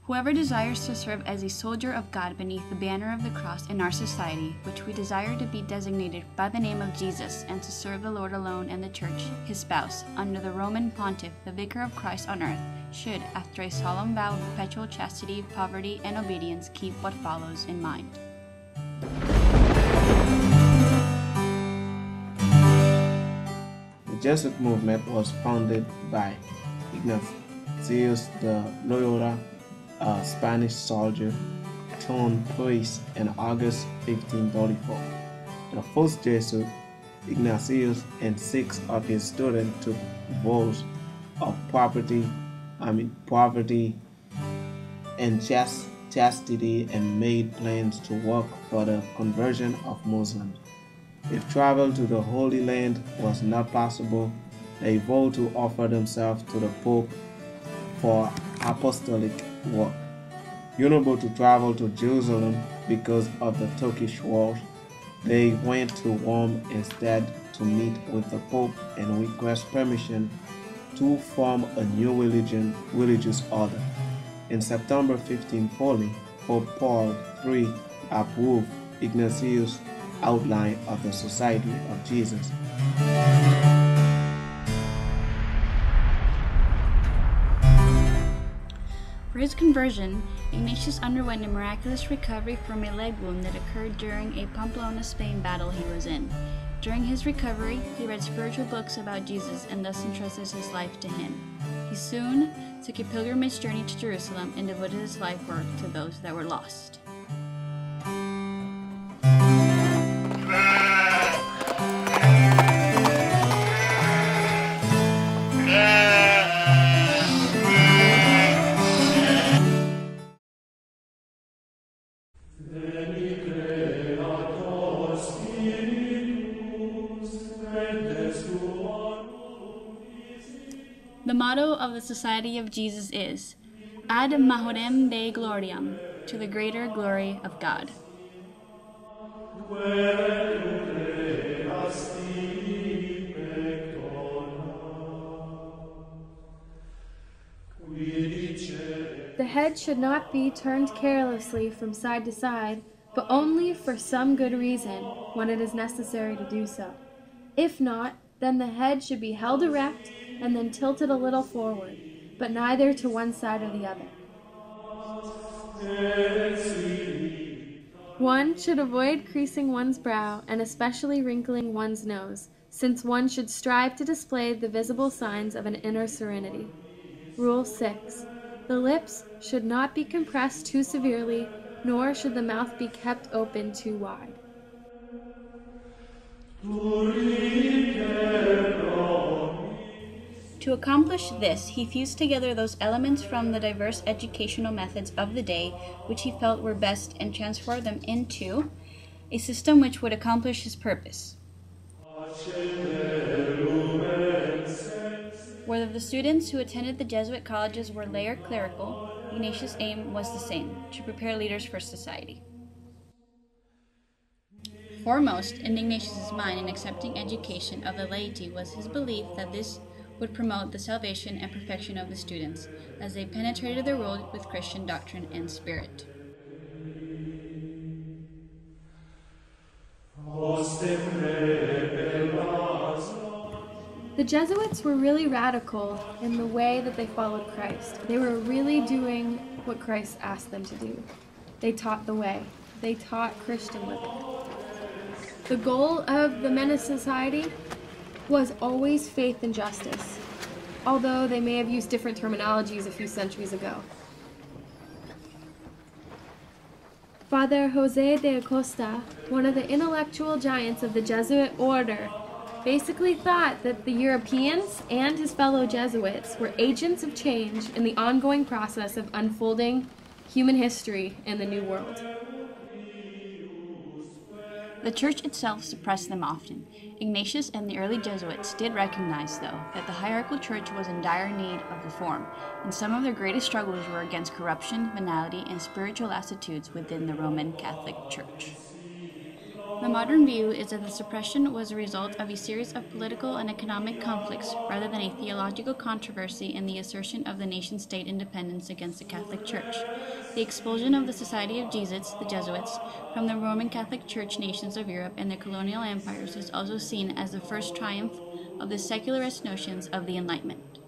Whoever desires to serve as a soldier of God beneath the banner of the cross in our society, which we desire to be designated by the name of Jesus and to serve the Lord alone and the Church, his spouse, under the Roman Pontiff, the Vicar of Christ on earth, should, after a solemn vow of perpetual chastity, poverty, and obedience, keep what follows in mind. The Jesuit movement was founded by Ignatius de Loyola, a Spanish soldier turned priest in August 1534. The first Jesuit, Ignatius, and 6 of his students took vows of poverty and chastity and made plans to work for the conversion of Muslims. If travel to the Holy Land was not possible, they vowed to offer themselves to the Pope for apostolic work. Unable to travel to Jerusalem because of the Turkish wars, they went to Rome instead to meet with the Pope and request permission to form a new religious order. In September 1540, Pope Paul III approved Ignatius' outline of the Society of Jesus. For his conversion, Ignatius underwent a miraculous recovery from a leg wound that occurred during a Pamplona, Spain battle he was in. During his recovery, he read spiritual books about Jesus and thus entrusted his life to him. He soon took a pilgrimage journey to Jerusalem and devoted his life work to those that were lost. The motto of the Society of Jesus is, Ad Majorem Dei Gloriam, to the greater glory of God. The head should not be turned carelessly from side to side, but only for some good reason, when it is necessary to do so. If not, then the head should be held erect and then tilted a little forward, but neither to one side or the other. One should avoid creasing one's brow and especially wrinkling one's nose, since one should strive to display the visible signs of an inner serenity. Rule 6. The lips should not be compressed too severely, nor should the mouth be kept open too wide. To accomplish this, he fused together those elements from the diverse educational methods of the day which he felt were best and transformed them into a system which would accomplish his purpose. Whether the students who attended the Jesuit colleges were lay or clerical, Ignatius' aim was the same, to prepare leaders for society. Foremost in Ignatius' mind in accepting education of the laity was his belief that this would promote the salvation and perfection of the students as they penetrated the world with Christian doctrine and spirit. The Jesuits were really radical in the way that they followed Christ. They were really doing what Christ asked them to do. They taught the way. They taught Christian living. The goal of the Menace Society was always faith and justice, although they may have used different terminologies a few centuries ago. Father José de Acosta, one of the intellectual giants of the Jesuit order, basically thought that the Europeans and his fellow Jesuits were agents of change in the ongoing process of unfolding human history in the New World. The Church itself suppressed them often. Ignatius and the early Jesuits did recognize, though, that the hierarchical church was in dire need of reform, and some of their greatest struggles were against corruption, venality, and spiritual lassitudes within the Roman Catholic Church. The modern view is that the suppression was a result of a series of political and economic conflicts rather than a theological controversy in the assertion of the nation-state independence against the Catholic Church. The expulsion of the Society of Jesuits, the Jesuits, from the Roman Catholic Church nations of Europe and their colonial empires is also seen as the first triumph of the secularist notions of the Enlightenment.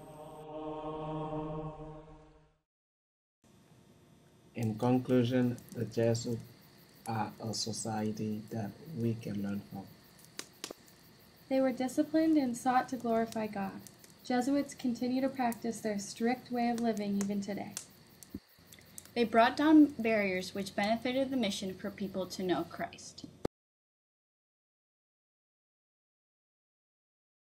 In conclusion, the Jesuits are a society that we can learn from. They were disciplined and sought to glorify God. Jesuits continue to practice their strict way of living even today. They brought down barriers which benefited the mission for people to know Christ.